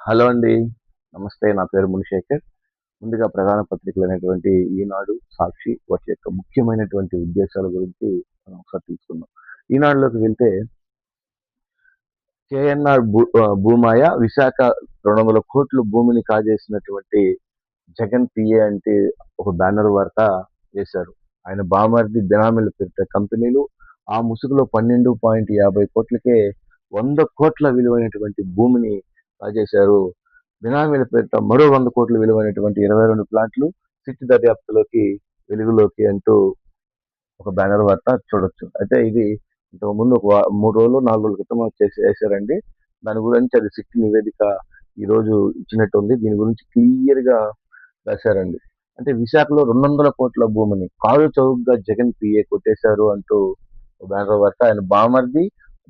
Hello అండి. నమస్తే. నా పేరు మునిశేఖర్. ముందుగా ప్రధాన పత్రికలైనటువంటి ఈనాడు, సాక్షి వాటి యొక్క ముఖ్యమైనటువంటి ఉద్దేశాల గురించి మనం ఒకసారి తెలుసుకుందాం. ఈనాడులోకి వెళ్తే భూమాయ విశాఖ 200,00,00,000 భూమిని కాజేసినటువంటి జగన్ పిఏ అంటే ఒక బ్యానర్ వార్త వేశారు. ఆయన బామర్ది బినామీల పేరిట కంపెనీలు ఆ ముసుగులో 12.50 కోట్లకే 100 కోట్ల విలువైనటువంటి భూమిని కాజేశారు. బినామీల పేరిట మరో 100 కోట్ల విలువైనటువంటి 22 ప్లాట్లు సిట్ దర్యాప్తులోకి వెలుగులోకి అంటూ ఒక బ్యానర్ వార్త చూడొచ్చు. అయితే ఇది ఇంతకుముందు 3 రోజులు 4 రోజుల క్రితం వేశారండి. దాని గురించి అది సిట్ నివేదిక ఈరోజు ఇచ్చినట్టుంది. దీని గురించి క్లియర్గా రాశారండి. అంటే విశాఖలో 200 కోట్ల భూమిని కారు చౌకగా జగన్ పిఏ కొట్టేశారు అంటూ బ్యానర్ వార్త. ఆయన బామర్ది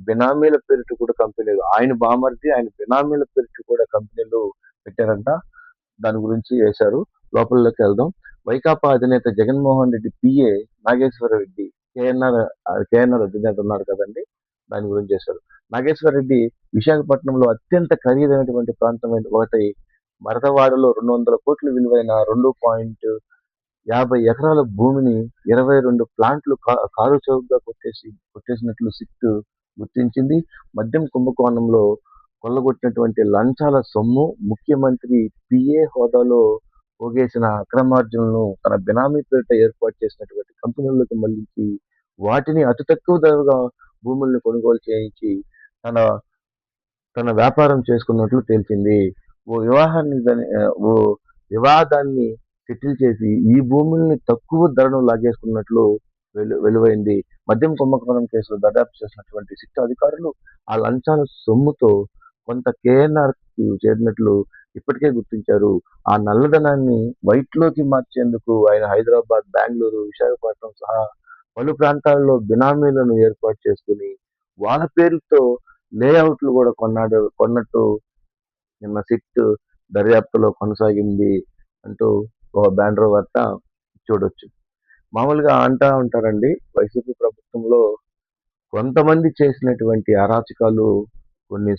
బినామీల పేరిట కూడా కంపెనీలు, ఆయన బామర్ది ఆయన బినామీల పేరిట కూడా కంపెనీలు పెట్టారంట. దాని గురించి వేశారు. లోపలిలోకి వెళ్దాం. వైకాపా అధినేత జగన్మోహన్ రెడ్డి పిఏ నాగేశ్వర రెడ్డి కేఎన్ఆర్ అధినేత ఉన్నారు కదండి, దాని గురించి చేశారు. నాగేశ్వర రెడ్డి విశాఖపట్నంలో అత్యంత ఖరీదైనటువంటి ప్రాంతమైన ఒకటి మరదవాడలో 200 కోట్ల విలువైన 2.50 ఎకరాల భూమిని 22 ప్లాంట్లు కారు చౌకగా కొట్టేసినట్లు సిట్ గుర్తించింది. మద్యం కుంభకోణంలో కొల్లగొట్టినటువంటి లంచాల సొమ్ము ముఖ్యమంత్రి పిఏ హోదాలో పోగేసిన అక్రమార్జనలను తన బినామీ పేరిట ఏర్పాటు చేసినటువంటి కంపెనీలకు మళ్లించి వాటిని అతి తక్కువ ధరగా భూముల్ని కొనుగోలు చేయించి తన తన వ్యాపారం చేసుకున్నట్లు తేల్చింది. ఓ ఓ వివాదాన్ని సెటిల్ చేసి ఈ భూముల్ని తక్కువ ధరను లాగేసుకున్నట్లు వెలువైంది. మద్యం కుంభకోణం కేసులో దర్యాప్తు చేసినటువంటి సిట్ అధికారులు ఆ లంచాల సొమ్ముతో కొంత కేఎన్ఆర్ చేరినట్లు ఇప్పటికే గుర్తించారు. ఆ నల్లధనాన్ని వైట్లోకి మార్చేందుకు ఆయన హైదరాబాద్, బెంగళూరు, విశాఖపట్నం సహా పలు ప్రాంతాల్లో బినామీలను ఏర్పాటు చేసుకుని వాళ్ళ పేరుతో లేఅవుట్లు కూడా కొన్నట్టు నిన్న సిట్ దర్యాప్తులో కొనసాగింది అంటూ ఒక బ్యానర్ వార్త చూడొచ్చు. మామూలుగా అంటా ఉంటారండి, వైసీపీ ప్రభుత్వంలో కొంతమంది చేసినటువంటి అరాచకాలు కొన్ని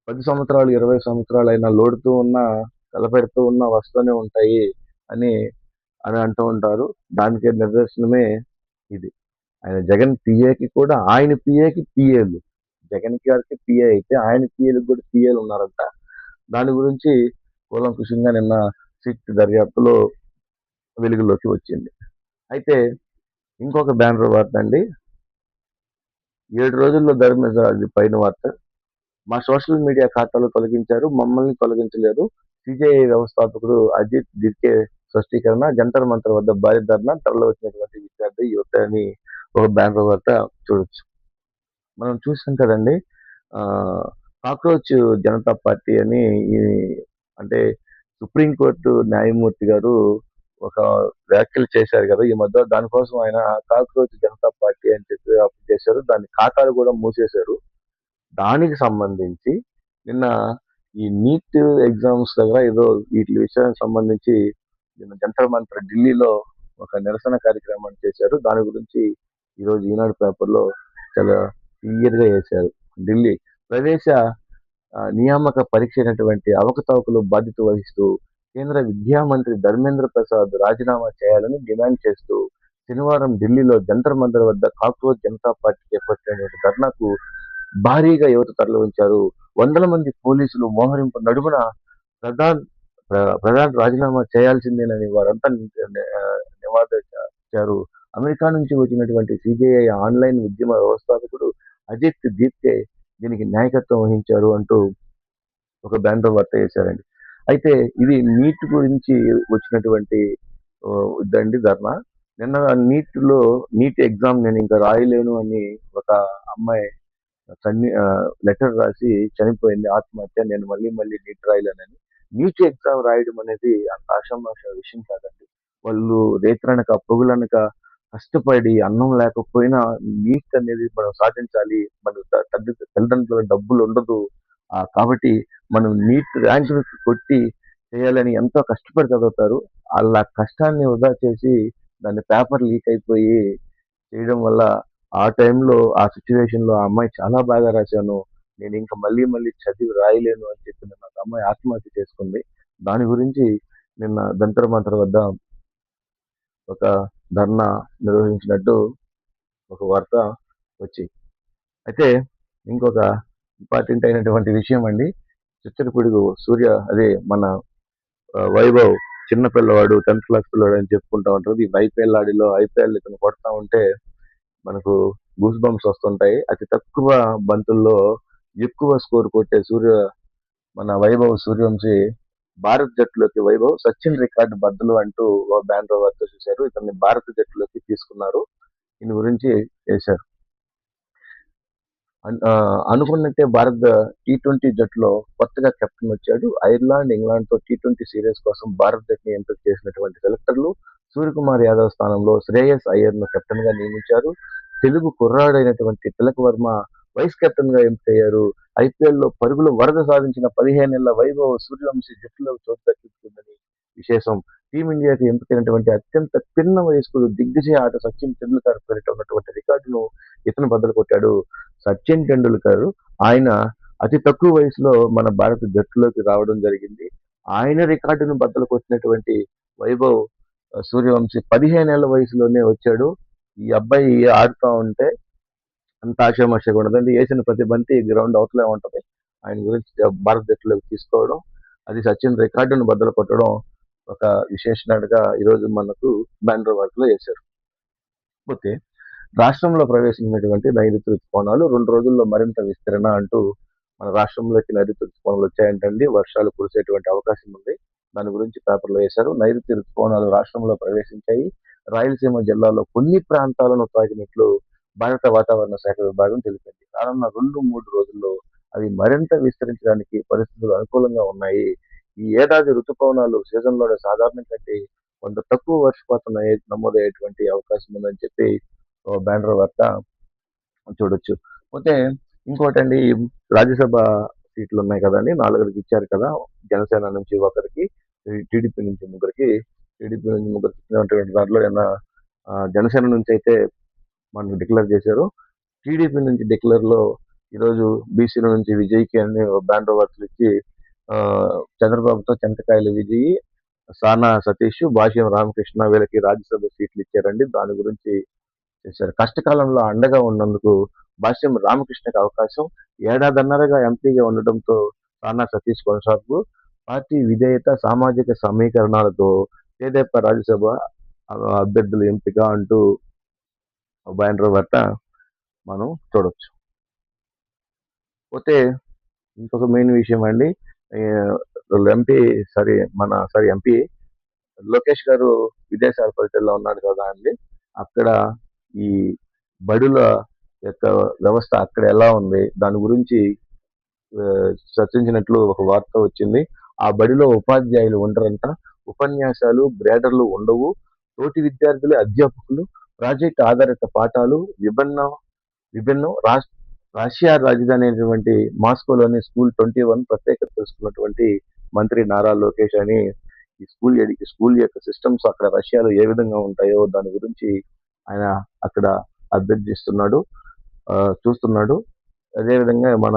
10 సంవత్సరాలు 20 సంవత్సరాలు అయినా లోడుతూ ఉన్నా తలపెడుతూ ఉన్నా వస్తూనే ఉంటాయి అని అని అంటూ ఉంటారు. దానికి నిదర్శనమే ఇది. ఆయన జగన్ పిఏకి కూడా ఆయన పిఏకి పిఏలు, జగన్ గారికి పిఏ అయితే ఆయన పిఏలకు కూడా పిఏలు ఉన్నారంట. దాని గురించి కూలంకుషంగా నిన్న సిట్ దర్యాప్తులో వెలుగులోకి వచ్చింది. అయితే ఇంకొక బ్యానర్ వార్త అండి, 7 రోజుల్లో ధర్మేంద్ర పైన వార్త. మా సోషల్ మీడియా ఖాతాలు తొలగించారు, మమ్మల్ని తొలగించలేదు. సిజేఐ వ్యవస్థాపకుడు అజిత్ దిర్కే స్పష్టీకరణ. జంతర్ మంతర్ వద్ద భారీ ధర్నా, తరలి వచ్చినటువంటి విద్యార్థి యువత అని ఒక బ్యానర్ వార్త చూడొచ్చు. మనం చూసాం కదండి, కాక్రోచ్ జనతా పార్టీ అని అంటే సుప్రీంకోర్టు న్యాయమూర్తి గారు ఒక వ్యాఖ్యలు చేశారు కదా ఈ మధ్య. దానికోసం ఆయన కాక్రోచ్ జనతా పార్టీ అని చెప్పి అప్పు చేశారు. దాని ఖాతాలు కూడా మూసేశారు. దానికి సంబంధించి నిన్న ఈ నీట్ ఎగ్జామ్స్ దగ్గర ఏదో వీటి విషయానికి సంబంధించి నిన్న జంతర్ మంతర్ ఢిల్లీలో ఒక నిరసన కార్యక్రమాన్ని చేశారు. దాని గురించి ఈరోజు ఈనాడు పేపర్లో చాలా క్లియర్గా వేశారు. ఢిల్లీ ప్రవేశ నియామక పరీక్ష అయినటువంటి అవకతవకలు బాధ్యత వహిస్తూ కేంద్ర విద్యా మంత్రి ధర్మేంద్ర ప్రసాద్ రాజీనామా చేయాలని డిమాండ్ చేస్తూ శనివారం ఢిల్లీలో జంతర్ మంతర్ వద్ద కాక్రోచ్ జనతా పార్టీ చేపట్టినటువంటి ధర్నాకు భారీగా యువత తరలివచ్చారు. వందల మంది పోలీసులు మోహరింపు నడుమున ప్రధాని రాజీనామా చేయాల్సిందేనని వారంతా నివాదించారు. అమెరికా నుంచి వచ్చినటువంటి సిజేఐ ఆన్లైన్ ఉద్యమ వ్యవస్థాపకుడు అజిత్ దీప్కే దీనికి నాయకత్వం వహించారు అంటూ ఒక బ్యానర్ వార్త వేశారండి. అయితే ఇది నీట్ గురించి వచ్చినటువంటి ఇదండి ధర్నా. నిన్న నీట్ ఎగ్జామ్ నేను ఇంకా రాయలేను అని ఒక అమ్మాయి లెటర్ రాసి చనిపోయింది, ఆత్మహత్య. నేను మళ్ళీ నీట్ రాయలేనని. నీట్ ఎగ్జామ్ రాయడం అనేది అంత ఆషామాష విషయం కాదండి. వాళ్ళు రేత్రనక పొగులనక కష్టపడి అన్నం లేకపోయినా నీట్ అనేది మనం సాధించాలి. మన తల్లిదండ్రుల డబ్బులు ఉండదు కాబట్టి మనం నీట్ ర్యాంక్ కొట్టి చేయాలని ఎంతో కష్టపడి చదువుతారు. వాళ్ళ కష్టాన్ని వృధా చేసి దాని పేపర్ లీక్ అయిపోయి చేయడం వల్ల ఆ టైంలో ఆ సిచ్యువేషన్లో ఆ అమ్మాయి చాలా బాగా రాశాను, నేను ఇంకా మళ్ళీ మళ్ళీ చదివి రాయలేను అని చెప్పి నిన్న ఒక అమ్మాయి ఆత్మహత్య చేసుకుంది. దాని గురించి నిన్న జంతర్ మంతర్ వద్ద ఒక ధర్నా నిర్వహించినట్టు ఒక వార్త వచ్చి. అయితే ఇంకొక ఇంపార్టెంట్ అయినటువంటి విషయం అండి. చిచ్చరపిడుగు సూర్య అదే మన వైభవ్ చిన్న పిల్లవాడు 10th క్లాస్ పిల్లవాడు అని చెప్పుకుంటా ఉంటారు. ఈ ఐపీఎల్ ఆడిలో ఐపీఎల్ ఇతను కొడతా ఉంటే మనకు గూస్ బంప్స్ వస్తుంటాయి. అతి తక్కువ బంతుల్లో ఎక్కువ స్కోర్ కొట్టే మన వైభవ్ సూర్యవంశీ భారత జట్టులోకి వైభవ్ సచిన్ రికార్డు బద్దలు అంటూ బ్యానర్ వార్త చూశారు. ఇతన్ని భారత జట్టులోకి తీసుకున్నారు. దీని గురించి చేశారు. అనుకున్నట్టే భారత టీ20 జట్టులో కొత్తగా కెప్టెన్ వచ్చాడు. ఐర్లాండ్, ఇంగ్లాండ్ తో టీ20 సిరీస్ కోసం భారత జట్టుని ఎంపిక చేసినటువంటి సెలెక్టర్లు సూర్యకుమార్ యాదవ్ స్థానంలో శ్రేయస్ అయ్యర్ ను కెప్టెన్ గా నియమించారు. తెలుగు కుర్రాడైనటువంటి తిలక్ వర్మ వైస్ కెప్టెన్ గా ఎంపికయ్యారు. ఐపీఎల్ లో పరుగులు వరద సాధించిన 15 ఏళ్ల వైభవ్ సూర్యవంశీ జట్టులో చోటు దక్కించుకుందని విశేషం. టీమిండియాకి ఎంపికైనటువంటి అత్యంత పిన్న వయస్కుడు దిగ్గజ ఆట సచిన్ టెండూల్కర్ పేరిట ఉన్నటువంటి రికార్డును ఇతను బద్దలు కొట్టాడు. సచిన్ టెండూల్కర్ ఆయన అతి తక్కువ వయసులో మన భారత జట్టులోకి రావడం జరిగింది. ఆయన రికార్డును బద్దలు కొట్టినటువంటి వైభవ్ సూర్యవంశీ 15 ఏళ్ల వయసులోనే వచ్చాడు. ఈ అబ్బాయి ఆడుతూ ఉంటే అంత ఆషామాషిగా ఉండదండి. వేసిన ప్రతి బంతి గ్రౌండ్ అవతలే ఉంటది. ఆయన గురించి భారత జట్టులోకి తీసుకోవడం, అది సచిన్ రికార్డును బద్దలు కొట్టడం ఒక విశేషణగా ఈరోజు మనకు బ్యానర్ వార్తలో వేశారు. పోతే రాష్ట్రంలో ప్రవేశించినటువంటి నైరుతి ఋతుపవనాలు 2 రోజుల్లో మరింత విస్తరణ అంటూ మన రాష్ట్రంలోకి నైరుతి ఋతుపవనాలు వచ్చాయంటండి. వర్షాలు కురిసేటువంటి అవకాశం ఉంది. దాని గురించి పేపర్లో వేశారు. నైరుతి ఋతుపవనాలు రాష్ట్రంలో ప్రవేశించాయి. రాయలసీమ జిల్లాలో కొన్ని ప్రాంతాలను తాకినట్లు భారత వాతావరణ శాఖ విభాగం తెలిపింది. రానున్న 2-3 రోజుల్లో అవి మరింత విస్తరించడానికి పరిస్థితులు అనుకూలంగా ఉన్నాయి. ఈ ఏడాది ఋతుపవనాలు సీజన్లోనే సాధారణం కంటే కొంత తక్కువ వర్షపాతం నమోదయ్యేటువంటి అవకాశం ఉందని చెప్పి బ్యానర్ వార్త చూడొచ్చు. పోతే ఇంకోటండి, రాజ్యసభ సీట్లు ఉన్నాయి కదండి, 4కి ఇచ్చారు కదా. జనసేన నుంచి ఒకరికి, టీడీపీ నుంచి ముగ్గురికి ఇచ్చినటువంటి దాంట్లో జనసేన నుంచి అయితే మనకు డిక్లేర్ చేశారు. టీడీపీ నుంచి డిక్లేర్ లో ఈరోజు బీసీల నుంచి విజయ్కి అన్ని బ్యానర్ వార్తలు ఇచ్చి చంద్రబాబుతో చింతకాయల విజయ్, సానా సతీష్, భాష్యం రామకృష్ణ వీళ్ళకి రాజ్యసభ సీట్లు ఇచ్చారండి. దాని గురించి చేశారు. కష్టకాలంలో అండగా ఉన్నందుకు భాష్యం రామకృష్ణకి అవకాశం. ఏడాదిన్నరగా ఎంపీగా ఉండటంతో సానా సతీష్ కొనసాగు. పార్టీ విధేయత, సామాజిక సమీకరణాలతో తెదేపా రాజ్యసభ అభ్యర్థుల ఎంపిక అంటూ బ్యానర్ వార్త మనం చూడొచ్చు. పోతే ఇంకొక మెయిన్ విషయం అండి, ఎంపీ లోకేష్ గారు విదేశాల పర్యటనలో ఉన్నాడు కదా అండి. అక్కడ ఈ బడుల యొక్క వ్యవస్థ అక్కడ ఎలా ఉంది దాని గురించి చర్చించినట్లు ఒక వార్త వచ్చింది. ఆ బడిలో ఉపాధ్యాయులు ఉండరంట, ఉపన్యాసాలు గ్రేడర్లు ఉండవు, తోటి విద్యార్థులే అధ్యాపకులు, ప్రాజెక్ట్ ఆధారిత పాఠాలు, విభిన్నం. రష్యా రాజధాని అయినటువంటి మాస్కోలోని స్కూల్ 21 ప్రత్యేకత తెలుసుకున్నటువంటి మంత్రి నారా లోకేష్ అని ఈ స్కూల్ యొక్క సిస్టమ్స్ అక్కడ రష్యాలో ఏ విధంగా ఉంటాయో దాని గురించి ఆయన అక్కడ అభ్యర్థిస్తున్నాడు, చూస్తున్నాడు. అదేవిధంగా మన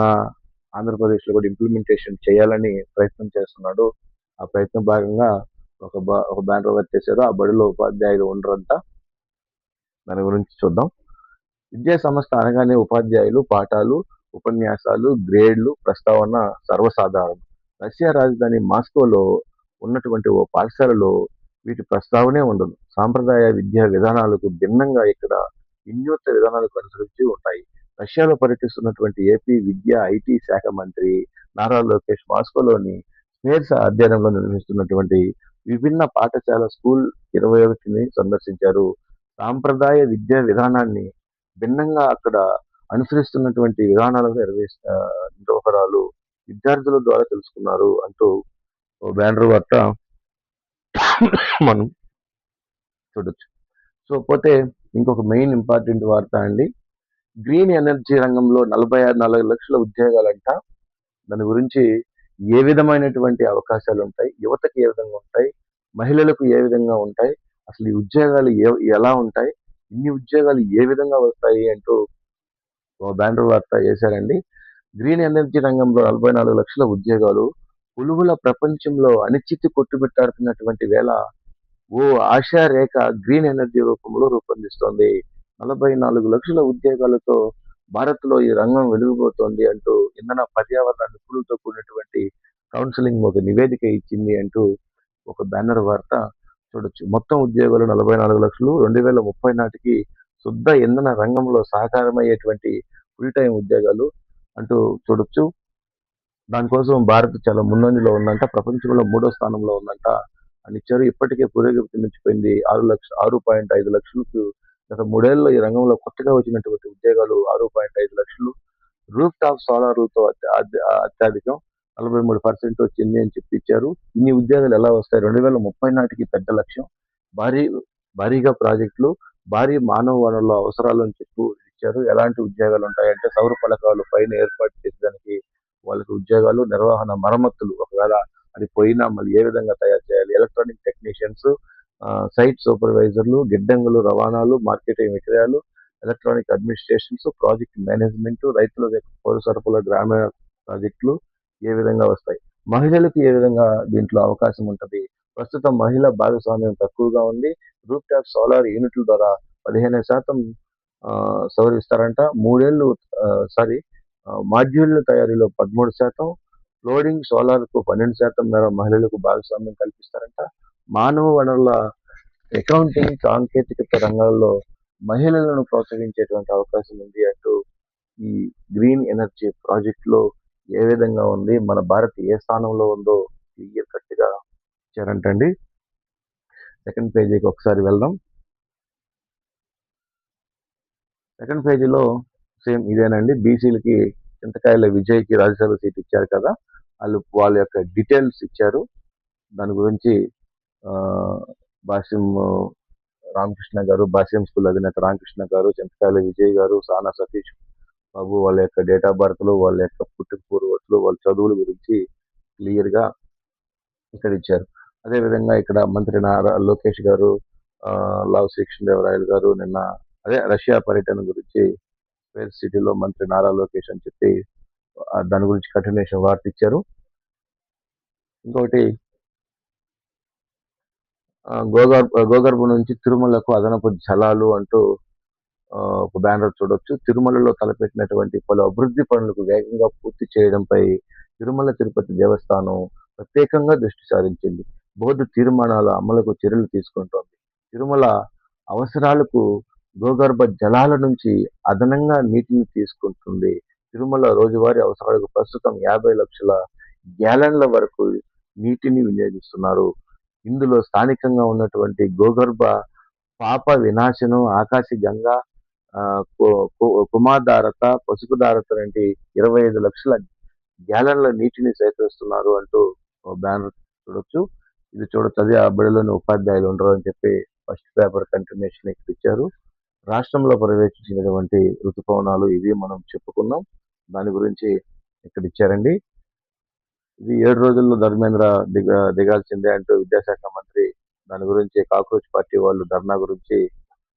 ఆంధ్రప్రదేశ్ లో కూడా ఇంప్లిమెంటేషన్ చేయాలని ప్రయత్నం చేస్తున్నాడు. ఆ ప్రయత్నం భాగంగా ఒక బ్యానర్ వచ్చేసారు. ఆ బడిలో ఉపాధ్యాయులు ఉండరంట. దాని గురించి చూద్దాం. విద్యా సంస్థ అనగానే ఉపాధ్యాయులు, పాఠాలు, ఉపన్యాసాలు, గ్రేడ్లు ప్రస్తావన సర్వసాధారణం. రష్యా రాజధాని మాస్కోలో ఉన్నటువంటి ఓ పాఠశాలలో వీటి ప్రస్తావనే ఉండదు. సాంప్రదాయ విద్యా విధానాలకు భిన్నంగా ఇక్కడ వినూత్న విధానాలకు అనుసరించి ఉంటాయి. రష్యాలో పర్యటిస్తున్నటువంటి ఏపీ విద్యా ఐటీ శాఖ మంత్రి నారా లోకేష్ మాస్కోలోని స్నేర్స్ అధ్యయనంలో నిర్వహిస్తున్నటువంటి విభిన్న పాఠశాల స్కూల్ 21ని సందర్శించారు. సాంప్రదాయ విద్యా విధానాన్ని భిన్నంగా అక్కడ అనుసరిస్తున్నటువంటి విధానాలను నిర్వహరాలు విద్యార్థుల ద్వారా తెలుసుకున్నారు అంటూ బ్యానర్ వార్త మనం చూడొచ్చు. సో పోతే ఇంకొక మెయిన్ ఇంపార్టెంట్ వార్త అండి, గ్రీన్ ఎనర్జీ రంగంలో 44 లక్షల ఉద్యోగాలంట. దాని గురించి ఏ విధమైనటువంటి అవకాశాలు ఉంటాయి, యువతకి ఏ విధంగా ఉంటాయి, మహిళలకు ఏ విధంగా ఉంటాయి, అసలు ఈ ఉద్యోగాలు ఎలా ఉంటాయి, ఇన్ని ఉద్యోగాలు ఏ విధంగా వస్తాయి అంటూ బ్యానర్ వార్త వేశారండి. గ్రీన్ ఎనర్జీ రంగంలో 44 లక్షల ఉద్యోగాలు. పులుగుల ప్రపంచంలో అనిశ్చితి కొట్టుమిట్టాడుతున్నటువంటి వేళ ఓ ఆశారేఖ గ్రీన్ ఎనర్జీ రూపంలో రూపొందిస్తోంది. 44 లక్షల ఉద్యోగాలతో భారత్‌లో ఈ రంగం వెలిగిపోతోంది అంటూ ఇంధన పర్యావరణ నిపుణులతో కూడినటువంటి కౌన్సిలింగ్ ఒక నివేదిక ఇచ్చింది అంటూ ఒక బ్యానర్ వార్త చూడొచ్చు. మొత్తం ఉద్యోగాలు 44 లక్షలు 2030 నాటికి శుద్ధ ఇంధన రంగంలో సాకారమయ్యేటువంటి ఫుల్ టైం ఉద్యోగాలు అంటూ చూడొచ్చు. దానికోసం భారత్ చాలా ముందంజలో ఉందంట. ప్రపంచంలో మూడో స్థానంలో ఉందంట అని ఇచ్చారు. ఇప్పటికే పురోగతి మించిపోయింది. 6.5 లక్షలకు గత 3 ఏళ్లలో ఈ రంగంలో కొత్తగా వచ్చినటువంటి ఉద్యోగాలు 6.5 లక్షలు. రూఫ్ టాప్ సోలార్లతో అత్యధికం 43% వచ్చింది అని చెప్పి ఇచ్చారు. ఇన్ని ఉద్యోగాలు ఎలా వస్తాయి? 2030 నాటికి పెద్ద లక్ష్యం. భారీ భారీగా ప్రాజెక్టులు, భారీ మానవ వనరుల అవసరాలు అని చెప్పి ఇచ్చారు. ఎలాంటి ఉద్యోగాలు ఉంటాయంటే సౌర ఫలకాలు పైన ఏర్పాటు చేసేదానికి వాళ్ళకి ఉద్యోగాలు, నిర్వహణ, మరమ్మతులు ఒకవేళ అది పోయినా మళ్ళీ ఏ విధంగా తయారు చేయాలి, ఎలక్ట్రానిక్ టెక్నీషియన్స్, సైట్ సూపర్వైజర్లు, గిడ్డంగులు, రవాణాలు, మార్కెటింగ్ విక్రయాలు, ఎలక్ట్రానిక్ అడ్మినిస్ట్రేషన్స్, ప్రాజెక్ట్ మేనేజ్మెంట్, రైతుల పౌర సరఫరా, గ్రామీణ ప్రాజెక్టులు ఏ విధంగా వస్తాయి? మహిళలకు ఏ విధంగా దీంట్లో అవకాశం ఉంటుంది? ప్రస్తుతం మహిళా భాగస్వామ్యం తక్కువగా ఉంది. రూఫ్ టాప్ సోలార్ యూనిట్ల ద్వారా 15% సవరిస్తారంట. మూడేళ్లు సారీ మాడ్యూళ్ల తయారీలో 13%, ఫ్లోరింగ్ సోలార్కు 12% మేర మహిళలకు భాగస్వామ్యం కల్పిస్తారంట. మానవ వనరుల అకౌంటింగ్, సాంకేతికత రంగాల్లో మహిళలను ప్రోత్సహించేటువంటి అవకాశం ఉంది అంటూ ఈ గ్రీన్ ఎనర్జీ ప్రాజెక్ట్ లో ఏ విధంగా ఉంది, మన భారత్ ఏ స్థానంలో ఉందో క్లియర్ కట్ గా ఇచ్చారంటండి. సెకండ్ పేజీకి ఒకసారి వెళ్దాం. సెకండ్ పేజీలో సేమ్ ఇదేనండి. బీసీలకి చింతకాయల విజయ్కి రాజ్యసభ సీట్ ఇచ్చారు కదా, వాళ్ళ యొక్క డీటెయిల్స్ ఇచ్చారు. దాని గురించి భాష్యం రామకృష్ణ గారు, భాష్యం స్కూల్ అధినేత రామకృష్ణ గారు, చింతకాయల విజయ్ గారు, సానా సతీష్ బాబు వాళ్ళ యొక్క డేట్ ఆఫ్ బర్త్లు, వాళ్ళ యొక్క పుట్టుక పూర్వతులు, వాళ్ళ చదువుల గురించి క్లియర్ గా ఇక్కడ ఇచ్చారు. అదేవిధంగా ఇక్కడ మంత్రి నారా లోకేష్ గారు, లావు శ్రీకృష్ణదేవరాయలు గారు నిన్న రష్యా పర్యటన గురించి స్పేస్ సిటీలో మంత్రి నారా లోకేష్ అని చెప్పి దాని గురించి కంటిన్యూషన్ వార్త ఇచ్చారు. ఇంకొకటి గోగర్భ నుంచి తిరుమలకు అదనపు జలాలు అంటూ ఒక బ్యానర్ చూడొచ్చు. తిరుమలలో తలపెట్టినటువంటి పలు అభివృద్ధి పనులకు వేగంగా పూర్తి చేయడంపై తిరుమల తిరుపతి దేవస్థానం ప్రత్యేకంగా దృష్టి సారించింది. బోర్డు తీర్మానాల అమలుకు చర్యలు తీసుకుంటోంది. తిరుమల అవసరాలకు భూగర్భ జలాల నుంచి అదనంగా నీటిని తీసుకుంటుంది. తిరుమల రోజువారీ అవసరాలకు ప్రస్తుతం 50 లక్షల గ్యాలన్ల వరకు నీటిని వినియోగిస్తున్నారు. ఇందులో స్థానికంగా ఉన్నటువంటి గోగర్భ పాప వినాశనం, ఆకాశి గంగ, కుమాధారత, పసుపుధారత వంటి 25 లక్షల గ్యాలన్ల నీటిని సేకరిస్తున్నారు అంటూ బ్యానర్ చూడొచ్చు. ఇది చూడొచ్చు. అది ఆ బడిలోని ఉపాధ్యాయులు ఉండరు అని చెప్పి ఫస్ట్ పేపర్ కంటిన్యూషన్ ఇక్కడ ఇచ్చారు. రాష్ట్రంలో ప్రవేశించినటువంటి ఋతుపవనాలు ఇవి మనం చెప్పుకున్నాం. దాని గురించి ఇక్కడ ఇచ్చారండి. ఇది 7 రోజుల్లో ధర్మేంద్ర దిగాల్సిందే అంటూ విద్యాశాఖ మంత్రి దాని గురించి కాక్రోచ్ పార్టీ వాళ్ళు ధర్నా గురించి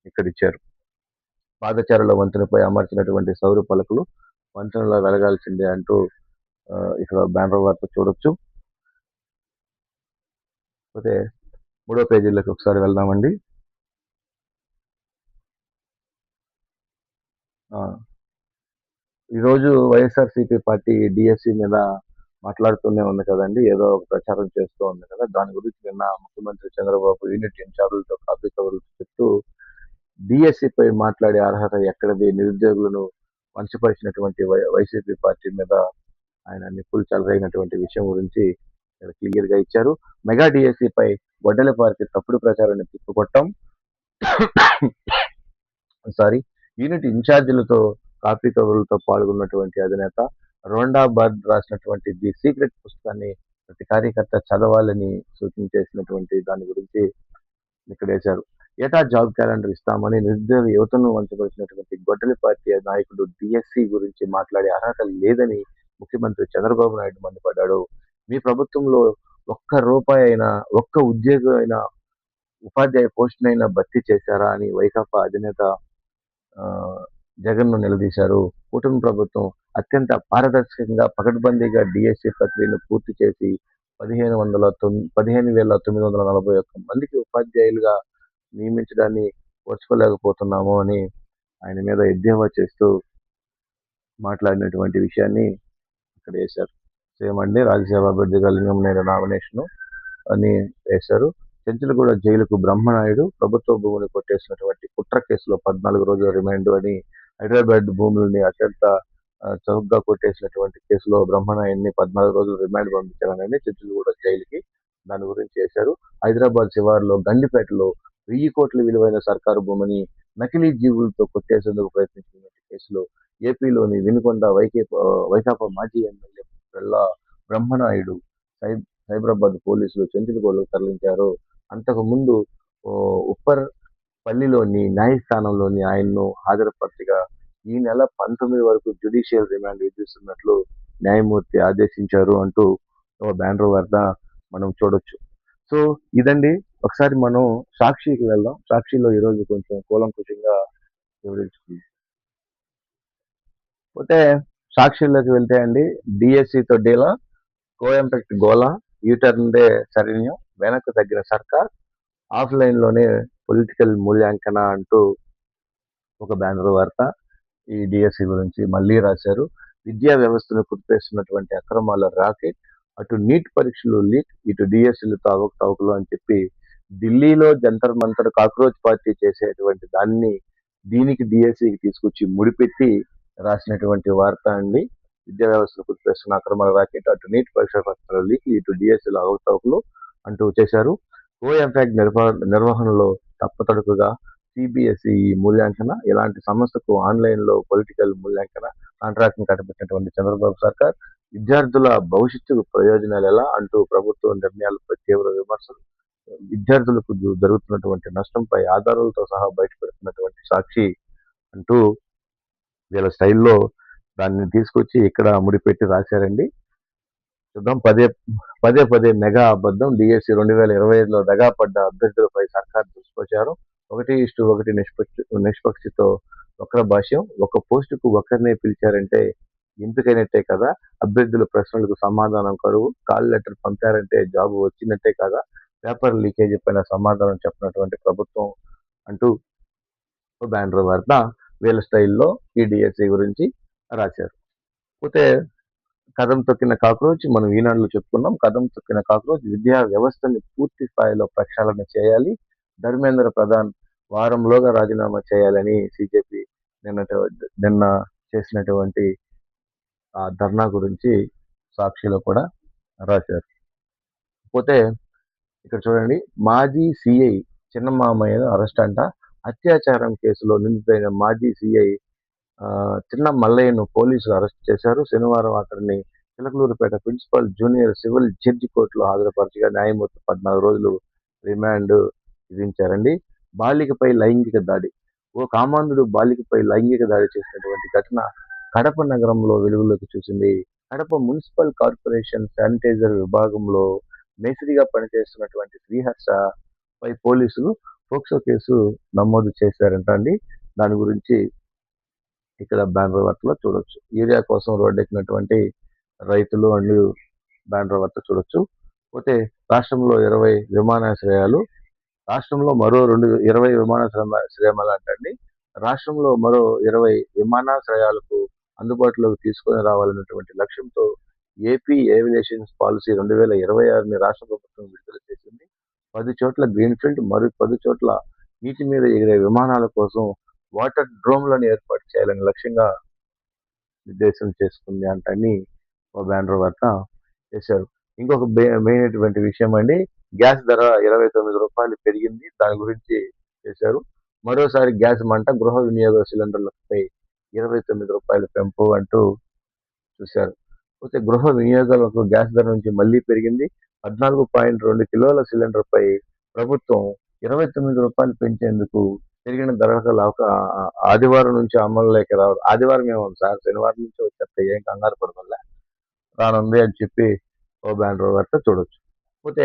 ఇక్కడ ఇచ్చారు. పాదచారుల వంతెనపై అమర్చినటువంటి సౌర పలకలు వంతెనలో వెలగాల్సిందే అంటూ ఇక్కడ బ్యానర్ వార్త చూడొచ్చు. అయితే 3వ పేజీలోకి ఒకసారి వెళ్దామండి. ఈరోజు వైఎస్ఆర్సీపీ పార్టీ డిఎస్సి మీద మాట్లాడుతూనే ఉంది కదండి, ఏదో ఒక ప్రచారం చేస్తూ ఉంది కదా. దాని గురించి నిన్న ముఖ్యమంత్రి చంద్రబాబు యూనిట్ ఇన్ఛార్జీలతో కాపీ కవర్లు చెప్తూ డిఎస్సిపై మాట్లాడే అర్హత ఎక్కడిది, నిరుద్యోగులను వంచపరిచినటువంటి వైసీపీ పార్టీ మీద ఆయన నిప్పులు చెలరైనటువంటి విషయం గురించి క్లియర్ గా ఇచ్చారు. మెగా డిఎస్సిపై గొడ్డలపారికి తప్పుడు ప్రచారాన్ని తిప్పుకొట్టం. సారీ యూనిట్ ఇన్ఛార్జీలతో కాపీ కవర్లతో పాల్గొన్నటువంటి అధినేత రోండా బర్డ్ రాసినటువంటి ది సీక్రెట్ పుస్తకాన్ని ప్రతి కార్యకర్త చదవాలని సూచించేసినటువంటి దాని గురించి ఇక్కడ వేశారు. ఏటా జాబ్ క్యాలెండర్ ఇస్తామని నిరుద్యోగ యువతను వంచబడినటువంటి గొడ్డలి పార్టీ నాయకుడు డిఎస్సి గురించి మాట్లాడే అర్హత లేదని ముఖ్యమంత్రి చంద్రబాబు నాయుడు మండిపడ్డాడు. మీ ప్రభుత్వంలో ఒక్క రూపాయి అయినా, ఒక్క ఉద్యోగం అయినా, ఉపాధ్యాయ పోస్టునైనా భర్తీ చేశారా అని వైకాపా అధినేత జగన్ ను నిలదీశారు. కూటమి ప్రభుత్వం అత్యంత పారదర్శకంగా పకడ్బందీగా డిఎస్సి ప్రక్రియను పూర్తి చేసి 15,941 మందికి ఉపాధ్యాయులుగా నియమించడాన్ని ఓర్చుకోలేకపోతున్నాము అని ఆయన మీద ఎద్దేవా చేస్తూ మాట్లాడినటువంటి విషయాన్ని ఇక్కడ వేశారు. సేమ్ అండి, రాజ్యసభ అభ్యర్థిగా లింగంనేని నామినేషన్ అని వేశారు. చెంచులగూడ జైలుకు బ్రహ్మనాయుడు ప్రభుత్వ భూమిని కొట్టేసినటువంటి కుట్ర కేసులో 14 రోజుల రిమాండ్ అని, హైదరాబాద్ భూముల్ని అత్యంత చౌకగా కొట్టేసినటువంటి కేసులో బ్రహ్మనాయుడిని 14 రోజులు రిమాండ్ పంపించాలని చెంచులగూడ జైలుకి దాని గురించి చేశారు. హైదరాబాద్ శివారులో గండిపేటలో 1000 కోట్ల విలువైన సర్కారు భూమిని నకిలీ జీవులతో కొట్టేసేందుకు ప్రయత్నించిన కేసులో ఏపీలోని వినుకొండ వైకాపా మాజీ ఎమ్మెల్యే వెల్లా బ్రహ్మనాయుడు సైబరాబాద్ పోలీసులు చెంచులగూడకు తరలించారు. అంతకు ముందు ఉప్పర్ పల్లిలోని న్యాయస్థానంలోని ఆయన్ను హాజరుపరచగా ఈ నెల 19 వరకు జ్యుడిషియల్ రిమాండ్ విధిస్తున్నట్లు న్యాయమూర్తి ఆదేశించారు అంటూ ఒక బ్యానర్ వద్ద మనం చూడొచ్చు. సో ఇదండి, ఒకసారి మనం సాక్షికి వెళ్దాం. సాక్షిలో ఈరోజు కొంచెం కూలంకుషంగా వివరించుకుందాం. పోతే సాక్షిలోకి వెళ్తే అండి, డిఎస్సితో డీలా, కోఎంపెక్ట్ గోలా, యూటర్న్ డే శరణ్యం, వెనక్కు తగ్గిన సర్కార్, ఆఫ్లైన్లోనే పొలిటికల్ మూల్యాంకన అంటూ ఒక బ్యానర్ వార్త ఈ డిఎస్సి గురించి మళ్ళీ రాశారు. విద్యా వ్యవస్థను కుదిపేస్తున్నటువంటి అక్రమాల రాకెట్, అటు నీట్ పరీక్షలు లీక్, ఇటు డిఎస్సీలతో అవకతవకలు అని చెప్పి ఢిల్లీలో జంతర్ మంతర్ కాక్రోచ్ పార్టీ చేసేటువంటి దాన్ని దీనికి డిఎస్సికి తీసుకొచ్చి ముడిపెట్టి రాసినటువంటి వార్త అండి. విద్యా వ్యవస్థను కుదిపేస్తున్న అక్రమాల రాకెట్, అటు నీట్ పరీక్ష పత్రాలు లీక్, ఇటు డిఎస్సీలో అవకతవకలు అంటూ చేశారు. కోఎంఫాక్ట్ నిర్వహణలో తప్పతడుకుగా సిబిఎస్ఈ మూల్యాంకన, ఇలాంటి సంస్థకు ఆన్లైన్లో పొలిటికల్ మూల్యాంకన కాంట్రాక్ట్ని కట్టబెట్టినటువంటి చంద్రబాబు సర్కార్, విద్యార్థుల భవిష్యత్తు ప్రయోజనాలు ఎలా అంటూ ప్రభుత్వ నిర్ణయాలపై తీవ్ర విమర్శలు, విద్యార్థులకు జరుగుతున్నటువంటి నష్టంపై ఆధారాలతో సహా బయటపెడుతున్నటువంటి సాక్షి అంటూ వీళ్ళ స్టైల్లో దాన్ని తీసుకొచ్చి ఇక్కడ ముడిపెట్టి రాశారండి. చూద్దాం. పదే పదే మెగా అబద్ధం, డిఎస్సి 2025లో దగా పడ్డ అభ్యర్థులపై సర్కార్ దుష్ప్రచారం, 1:1 నిష్పక్షితో వక్ర భాష్యం, ఒక పోస్టుకు ఒకరినే పిలిచారంటే ఎంపికైనట్టే కదా, అభ్యర్థుల ప్రశ్నలకు సమాధానం కరువు, కాల్ లెటర్ పంపారంటే జాబు వచ్చినట్టే కదా, పేపర్ లీకేజీ పైన సమాధానం చెప్పినటువంటి ప్రభుత్వం అంటూ బ్యానర్ వార్త వీళ్ళ స్టైల్లో ఈ డిఎస్సి గురించి రాశారు. పోతే కదం తొక్కిన కాక్రోచ్, మనం ఈనాడులో చెప్పుకున్నాం. కదం తొక్కిన కాక్రోచ్, విద్యా వ్యవస్థని పూర్తి స్థాయిలో ప్రక్షాళన చేయాలి, ధర్మేంద్ర ప్రధాన్ వారంలోగా రాజీనామా చేయాలని సిజేపీ నిన్న చేసినటువంటి ఆ ధర్నా గురించి సాక్షిలో కూడా రాశారు. పోతే ఇక్కడ చూడండి, మాజీ సిఐ చిన్నమామయ్యను అరెస్ట్ అంట. అత్యాచారం కేసులో నిందితుడైన మాజీ సిఐ చిన్న మల్లయ్యను పోలీసులు అరెస్ట్ చేశారు. శనివారం అతడిని Chilakaluripet principal junior civil judge కోర్టులో హాజరుపరచగా న్యాయమూర్తి 14 రోజులు రిమాండ్ విధించారండి. బాలికపై లైంగిక దాడి, ఓ కామాంధుడు బాలికపై లైంగిక దాడి చేసినటువంటి ఘటన కడప నగరంలో వెలుగులోకి చూసింది. కడప మున్సిపల్ కార్పొరేషన్ శానిటైజర్ విభాగంలో మేస్త్రిగా పనిచేస్తున్నటువంటి శ్రీహర్ష పై పోలీసులు పోక్సో కేసు నమోదు చేశారంట అండి. దాని గురించి ఇక్కడ బ్యానర్ వార్తలో చూడొచ్చు. ఏరియా కోసం రోడ్డెక్కినటువంటి రైతులు అండ్ బ్యానర్ వార్త చూడొచ్చు. పోతే రాష్ట్రంలో 20 విమానాశ్రయాలు, రాష్ట్రంలో మరో 20 విమానాశ్రయాలు అంటండి. రాష్ట్రంలో మరో 20 విమానాశ్రయాలకు అందుబాటులోకి తీసుకొని రావాలన్నటువంటి లక్ష్యంతో ఏపీ ఏవియేషన్ పాలసీ 2026ని రాష్ట్ర ప్రభుత్వం విడుదల చేసింది. 10 చోట్ల గ్రీన్ఫీల్డ్, మరి 10 చోట్ల నీటి మీద ఎగిరే విమానాల కోసం వాటర్ డ్రోమ్లను ఏర్పాటు చేయాలని లక్ష్యంగా నిర్దేశం చేసుకుంది అంటని ఒక బ్యానర్ వార్త చేశారు. ఇంకొక మెయిన్ అయినటువంటి విషయం అండి, గ్యాస్ ధర 29 రూపాయలు పెరిగింది. దాని గురించి చేశారు. మరోసారి గ్యాస్ మంట, గృహ వినియోగ సిలిండర్లపై 29 రూపాయలు పెంపు అంటూ చూశారు. పోతే గృహ వినియోగాలకు గ్యాస్ ధర నుంచి మళ్ళీ పెరిగింది. 14.2 కిలోల సిలిండర్ పై ప్రభుత్వం 29 రూపాయలు పెంచేందుకు పెరిగిన ధరల ఆదివారం నుంచి అమలులోకి రావడం. ఆదివారం ఏమో సార్, శనివారం నుంచి వచ్చేస్తాయి, ఏం కంగారు పడవల్ల రానుంది అని చెప్పి ఓ బ్యానర్ వార్త చూడొచ్చు. పోతే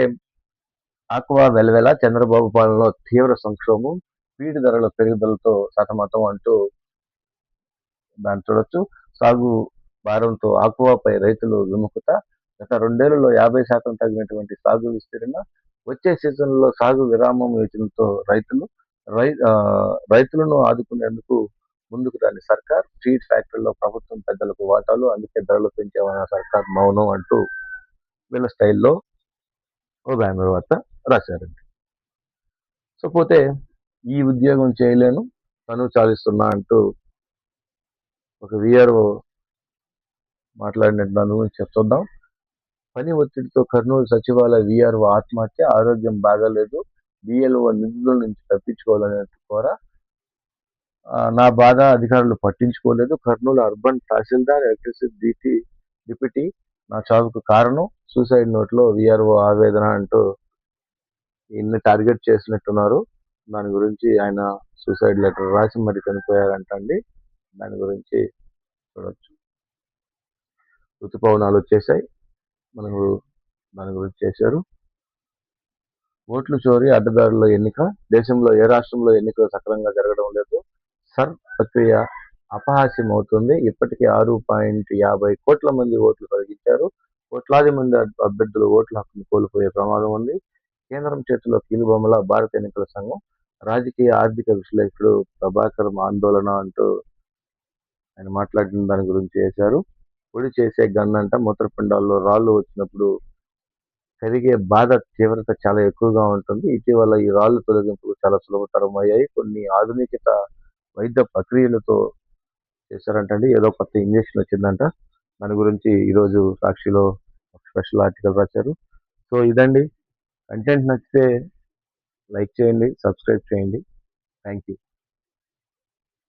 ఆక్వా వెలవెల, చంద్రబాబు పాలనలో తీవ్ర సంక్షోభం, ఫీడ్ ధరల పెరుగుదలతో సతమతం అంటూ దాన్ని చూడొచ్చు. సాగు భారంతో ఆక్వాపై రైతులు విముఖత. గత 2 ఏళ్లలో 50% తగ్గినటువంటి సాగు విస్తీర్ణ. వచ్చే సీజన్లో సాగు విరామం యోచనతో రైతులను ఆదుకునేందుకు ముందుకు రాని సర్కార్. ఫీడ్ ఫ్యాక్టరీలో ప్రభుత్వం పెద్దలకు వాటాలు, అందుకే ధరలు పెంచామన్న సర్కార్ మౌనం అంటూ వీళ్ళ స్టైల్లో ఓ బ్యానర్ వార్త రాశారండి. సో పోతే ఈ ఉద్యోగం చేయలేను, తను చాలిస్తున్నా అంటూ ఒక విఆర్ఓ మాట్లాడిన దాని గురించి చూద్దాం. పని ఒత్తిడితో కర్నూలు సచివాలయ విఆర్ఓ ఆత్మహత్య. ఆరోగ్యం బాగాలేదు, బిఎల్ఓ నిధుల నుంచి తప్పించుకోవాలనే కోర. నా బాధ అధికారులు పట్టించుకోలేదు. కర్నూలు అర్బన్ తహసీల్దార్, ఎలక్ట్రిసిటీ డిప్యూటీ నా చావుకు కారణం. సూసైడ్ నోట్లో విఆర్ఓ ఆవేదన అంటూ ఇన్ని టార్గెట్ చేసినట్టున్నారు. దాని గురించి ఆయన సూసైడ్ లెటర్ రాసి మరి చనిపోయారంట అండి. దాని గురించి చూడొచ్చు. ఋతుపవనాలు వచ్చేసాయి, మనకు దాని గురించి చేశారు. ఓట్లు చోరీ, అడ్డదారుల ఎన్నిక. దేశంలో ఏ రాష్ట్రంలో ఎన్నికలు సక్రమంగా జరగడం లేదు. సర్ ప్రక్రియ అపహాస్యం అవుతుంది. ఇప్పటికే 6.50 కోట్ల మంది ఓట్లు తొలగించారు. కోట్లాది మంది అభ్యర్థులు ఓట్ల హక్కును కోల్పోయే ప్రమాదం ఉంది. కేంద్రం చేతిలో కీలుబొమ్మల భారత ఎన్నికల సంఘం. రాజకీయ ఆర్థిక విశ్లేషకుడు ప్రభాకర్ ఆందోళన అంటూ ఆయన మాట్లాడిన దాని గురించి చేశారు. పొడి చేసే గన్ అంట. మూత్రపిండాల్లో రాళ్లు వచ్చినప్పుడు కలిగే బాధ తీవ్రత చాలా ఎక్కువగా ఉంటుంది. ఇటీవల ఈ రాళ్లు తొలగింపుకు చాలా సులభతరం అయ్యాయి. కొన్ని ఆధునికత వైద్య ప్రక్రియలతో చేశారంటండి. ఏదో కొత్త ఇంజెక్షన్ వచ్చిందంట. దాని గురించి ఈరోజు సాక్షిలో ఒక స్పెషల్ ఆర్టికల్ రాశారు. సో ఇదండి. కంటెంట్ నచ్చితే లైక్ చేయండి, సబ్స్క్రైబ్ చేయండి. Thank you.